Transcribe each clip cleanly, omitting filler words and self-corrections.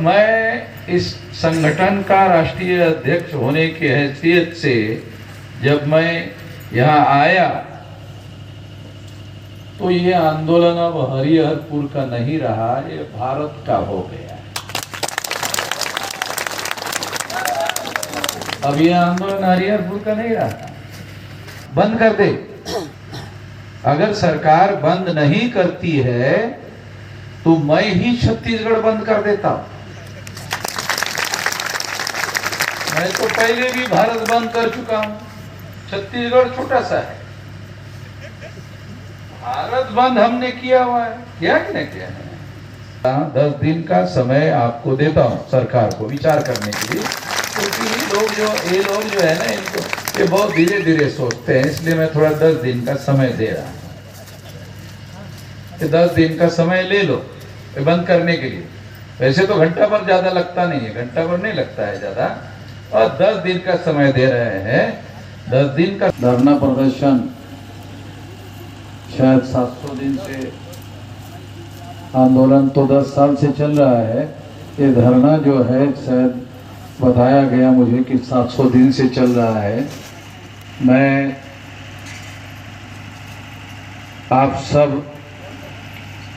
मैं इस संगठन का राष्ट्रीय अध्यक्ष होने की हैसियत से जब मैं यहाँ आया तो ये आंदोलन अब हरिहरपुर का नहीं रहा, ये भारत का हो गया। अब ये आंदोलन हरिहरपुर का नहीं रहा। बंद कर दे। अगर सरकार बंद नहीं करती है तो मैं ही छत्तीसगढ़ बंद कर देता हूं। मैं तो पहले भी भारत बंद कर चुका हूं। छत्तीसगढ़ छोटा सा है, भारत बंद हमने किया हुआ है, किया कि नहीं किया है। 10 दिन का समय आपको देता हूं सरकार को विचार करने के लिए, क्योंकि ये लोग जो है ना, इनको ये बहुत धीरे धीरे सोचते हैं, इसलिए मैं थोड़ा 10 दिन का समय दे रहा हूं। 10 दिन का समय ले लो बंद करने के लिए। वैसे तो घंटा भर ज्यादा लगता नहीं है, घंटा भर नहीं लगता है ज्यादा, और 10 दिन का समय दे रहे हैं। 10 दिन का धरना प्रदर्शन शायद 700 दिन से, आंदोलन तो 10 साल से चल रहा है। ये धरना जो है शायद बताया गया मुझे कि 700 दिन से चल रहा है। मैं आप सब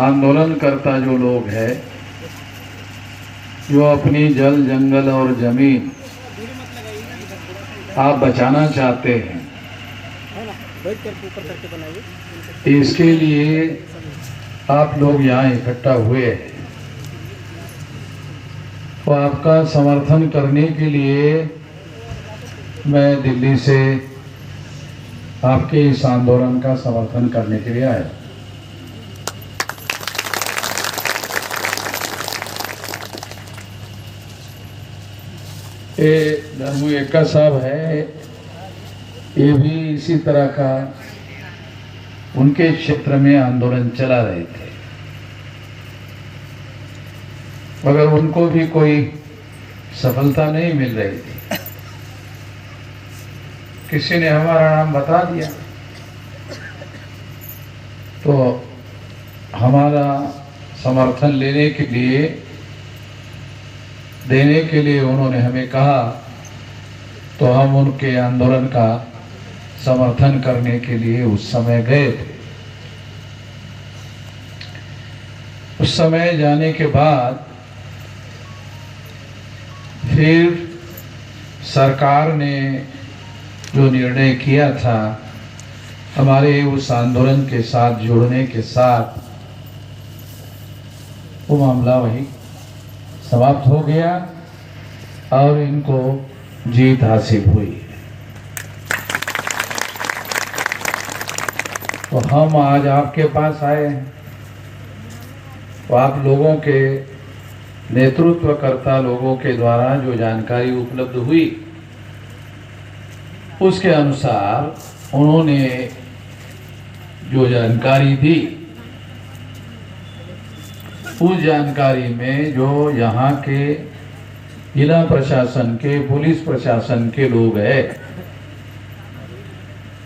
आंदोलनकर्ता जो लोग हैं, जो अपनी जल जंगल और जमीन आप बचाना चाहते हैं, इसके लिए आप लोग यहाँ इकट्ठा हुए हैं। तो आपका समर्थन करने के लिए मैं दिल्ली से आपके इस आंदोलन का समर्थन करने के लिए आया। ये धर्मू एक्का साहब है, ये भी इसी तरह का उनके क्षेत्र में आंदोलन चला रहे थे, मगर उनको भी कोई सफलता नहीं मिल रही थी। किसी ने हमारा नाम बता दिया तो हमारा समर्थन देने के लिए उन्होंने हमें कहा, तो हम उनके आंदोलन का समर्थन करने के लिए उस समय गए थे। उस समय जाने के बाद फिर सरकार ने जो निर्णय किया था हमारे उस आंदोलन के साथ जुड़ने के साथ, वो मामला वही समाप्त हो गया और इनको जीत हासिल हुई। तो हम आज आपके पास आए हैं, तो आप लोगों के नेतृत्वकर्ता लोगों के द्वारा जो जानकारी उपलब्ध हुई उसके अनुसार उन्होंने जो जानकारी दी, उस जानकारी में जो यहाँ के जिला प्रशासन के, पुलिस प्रशासन के लोग हैं,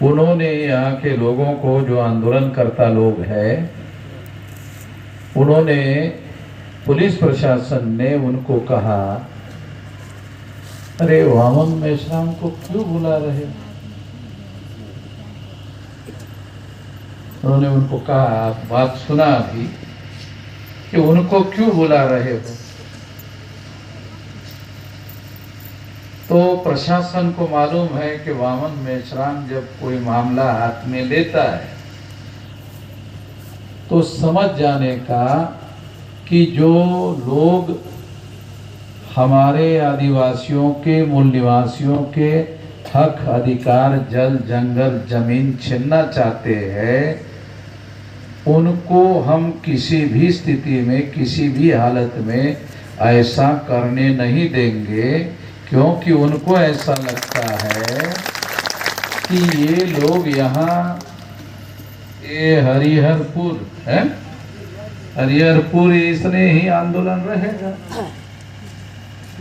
उन्होंने यहाँ के लोगों को, जो आंदोलनकर्ता लोग हैं, उन्होंने, पुलिस प्रशासन ने उनको कहा, अरे वामन मेश्राम को क्यों बुला रहे? उन्होंने उनको कहा, बात सुना अभी, कि उनको क्यों बुला रहे हो? तो प्रशासन को मालूम है कि वामन मेश्राम जब कोई मामला हाथ में लेता है तो समझ जाने का कि जो लोग हमारे आदिवासियों के, मूल निवासियों के हक, अधिकार, जल जंगल, जमीन छीनना चाहते हैं, उनको हम किसी भी स्थिति में, किसी भी हालत में ऐसा करने नहीं देंगे, क्योंकि उनको ऐसा लगता है कि ये लोग यहाँ, ये हरिहरपुर है, हरिहरपुर इसने ही आंदोलन रहेगा।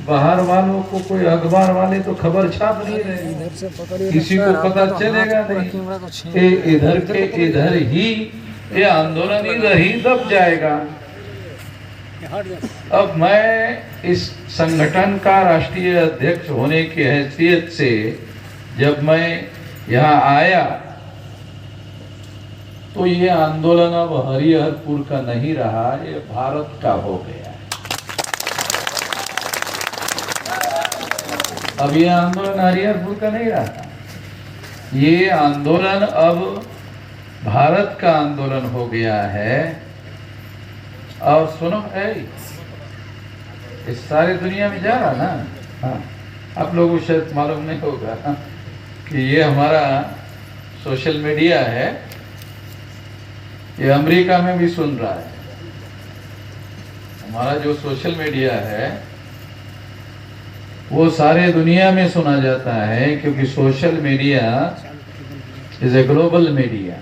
बाहर वालों को, कोई अखबार वाले तो खबर छाप नहीं रहे, किसी को पता चलेगा नहीं। इधर के इधर ही ये आंदोलन इधर ही दब जाएगा। अब मैं इस संगठन का राष्ट्रीय अध्यक्ष होने की हैसियत से जब मैं यहाँ आया तो ये आंदोलन अब हरिहरपुर का नहीं रहा, ये भारत का हो गया है। अब ये आंदोलन हरिहरपुर का नहीं रहा, ये आंदोलन अब भारत का आंदोलन हो गया है। और सुनो है इस सारी दुनिया में जा रहा ना। हाँ, आप लोगों को शायद मालूम नहीं होगा कि ये हमारा सोशल मीडिया है, ये अमेरिका में भी सुन रहा है। हमारा जो सोशल मीडिया है वो सारे दुनिया में सुना जाता है, क्योंकि social media is a global media.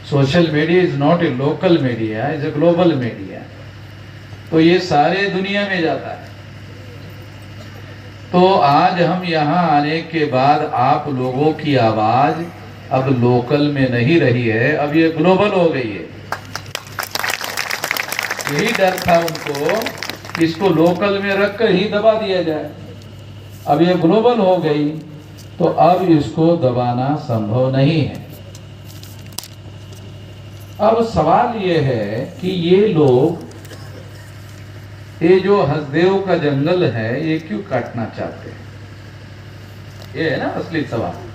Social media is not a local media, is a global media. तो ये सारे दुनिया में जाता है। तो आज हम यहाँ आने के बाद आप लोगों की आवाज अब लोकल में नहीं रही है, अब ये ग्लोबल हो गई है। यही डर था उनको कि इसको लोकल में रखकर ही दबा दिया जाए। अब ये ग्लोबल हो गई तो अब इसको दबाना संभव नहीं है। अब सवाल ये है कि ये लोग, ये जो हसदेव का जंगल है, ये क्यों काटना चाहते हैं? ये है ना असली सवाल।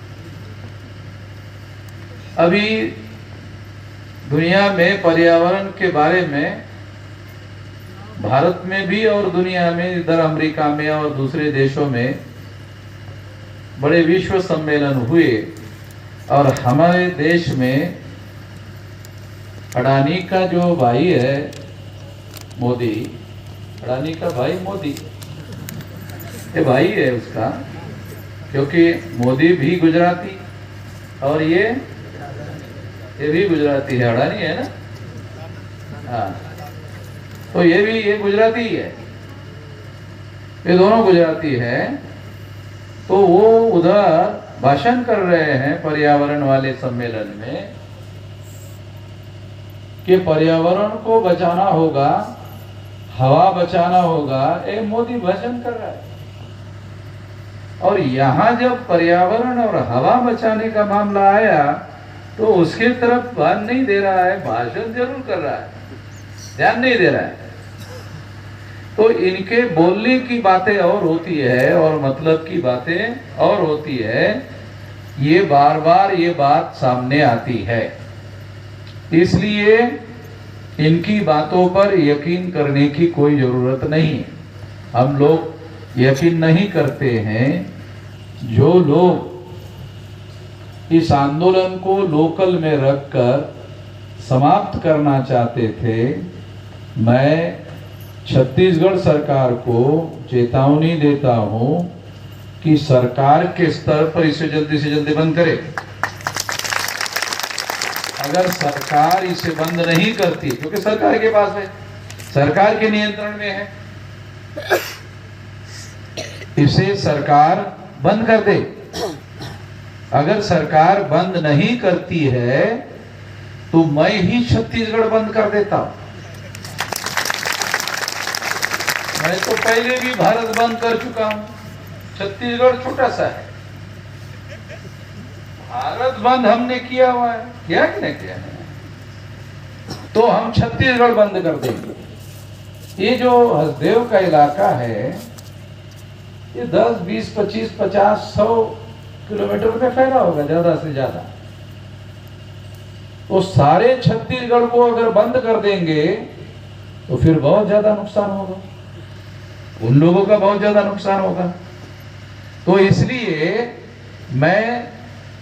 अभी दुनिया में पर्यावरण के बारे में भारत में भी और दुनिया में, इधर अमेरिका में और दूसरे देशों में बड़े विश्व सम्मेलन हुए। और हमारे देश में अडानी का जो भाई है मोदी, अडानी का भाई मोदी, ये भाई है उसका, क्योंकि मोदी भी गुजराती और ये भी गुजराती है, अडानी है ना। हाँ, तो ये गुजराती है, ये दोनों गुजराती है। तो वो उधर भाषण कर रहे हैं पर्यावरण वाले सम्मेलन में कि पर्यावरण को बचाना होगा, हवा बचाना होगा। ये मोदी भाषण कर रहा है। और यहाँ जब पर्यावरण और हवा बचाने का मामला आया तो उसके तरफ ध्यान नहीं दे रहा है, भाषण जरूर कर रहा है, ध्यान नहीं दे रहा है। तो इनके बोलने की बातें और होती है और मतलब की बातें और होती है। ये बार बार ये बात सामने आती है, इसलिए इनकी बातों पर यकीन करने की कोई जरूरत नहीं है। हम लोग यकीन नहीं करते हैं। जो लोग इस आंदोलन को लोकल में रखकर समाप्त करना चाहते थे, मैं छत्तीसगढ़ सरकार को चेतावनी देता हूं कि सरकार के स्तर पर इसे जल्दी से जल्दी बंद करे। अगर सरकार इसे बंद नहीं करती, क्योंकि सरकार के पास है, सरकार के नियंत्रण में है, इसे सरकार बंद कर दे। अगर सरकार बंद नहीं करती है तो मैं ही छत्तीसगढ़ बंद कर देता हूं। मैं तो पहले भी भारत बंद कर चुका हूं, छत्तीसगढ़ छोटा सा है। भारत बंद हमने किया हुआ है, किया कि नहीं किया है? तो हम छत्तीसगढ़ बंद कर देंगे। ये जो हसदेव का इलाका है, ये 10, 20, 25, 50, 100 किलोमीटर में फैला होगा ज्यादा से ज्यादा। तो सारे छत्तीसगढ़ को अगर बंद कर देंगे तो फिर बहुत ज्यादा नुकसान होगा, उन लोगों का बहुत ज्यादा नुकसान होगा। तो इसलिए मैं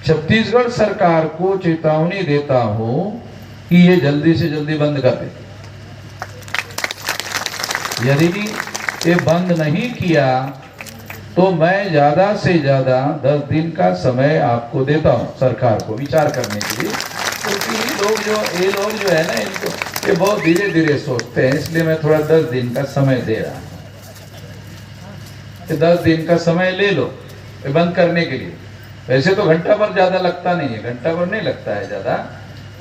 छत्तीसगढ़ सरकार को चेतावनी देता हूं कि ये जल्दी से जल्दी बंद कर दे। यदि ये बंद नहीं किया तो मैं ज्यादा से ज्यादा 10 दिन का समय आपको देता हूं सरकार को विचार करने के लिए। क्योंकि ये लोग जो है ना, इनको ये बहुत धीरे धीरे सोचते हैं, इसलिए मैं थोड़ा 10 दिन का समय दे रहा हूं। 10 दिन का समय ले लो बंद करने के लिए। वैसे तो घंटा भर ज्यादा लगता नहीं है, घंटा भर नहीं लगता है ज्यादा,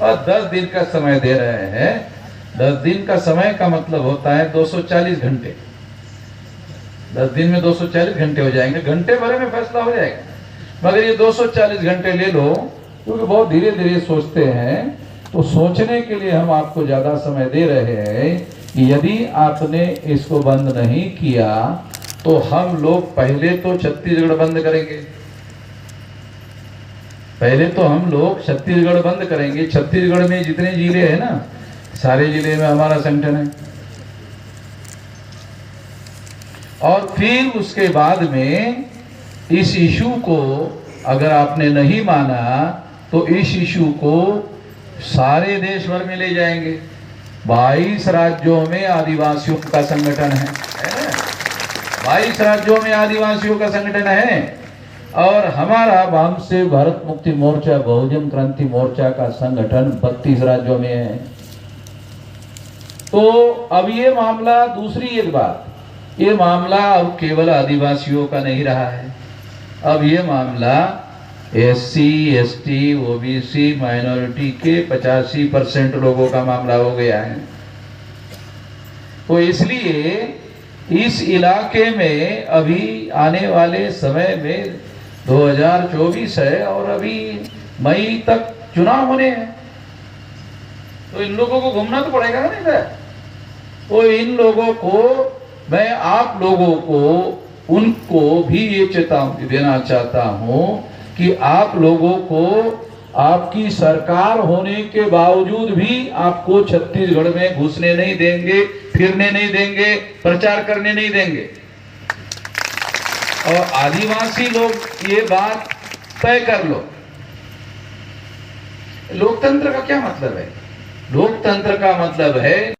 और 10 दिन का समय दे रहे हैं। 10 दिन का समय का मतलब होता है 240 घंटे। 10 दिन में 240 घंटे हो जाएंगे, घंटे भर में फैसला हो जाएगा। मगर ये 240 घंटे ले लो, क्योंकि बहुत धीरे धीरे सोचते हैं, तो सोचने के लिए हम आपको ज्यादा समय दे रहे हैं कि यदि आपने इसको बंद नहीं किया तो हम लोग पहले तो छत्तीसगढ़ बंद करेंगे। पहले तो हम लोग छत्तीसगढ़ बंद करेंगे। छत्तीसगढ़ में जितने जिले हैं ना, सारे जिले में हमारा संगठन है। और फिर उसके बाद में इस इशू को अगर आपने नहीं माना तो इस इशू को सारे देश भर में ले जाएंगे। 22 राज्यों में आदिवासियों का संगठन है ना? 22 राज्यों में आदिवासियों का संगठन है। और हमारा वाम से भारत मुक्ति मोर्चा, बहुजन क्रांति मोर्चा का संगठन 32 राज्यों में है। तो अब ये मामला, दूसरी एक बात, ये मामला अब केवल आदिवासियों का नहीं रहा है। अब ये मामला SC, ST, OBC, माइनॉरिटी के 85% लोगों का मामला हो गया है। तो इसलिए इस इलाके में अभी आने वाले समय में 2024 है और अभी मई तक चुनाव होने हैं, तो इन लोगों को घूमना तो पड़ेगा ना इधर। तो इन लोगों को, मैं आप लोगों को, उनको भी ये चेतावनी देना चाहता हूं कि आप लोगों को आपकी सरकार होने के बावजूद भी आपको छत्तीसगढ़ में घुसने नहीं देंगे, फिरने नहीं देंगे, प्रचार करने नहीं देंगे। और आदिवासी लोग ये बात तय कर लो। लोकतंत्र का क्या मतलब है? लोकतंत्र का मतलब है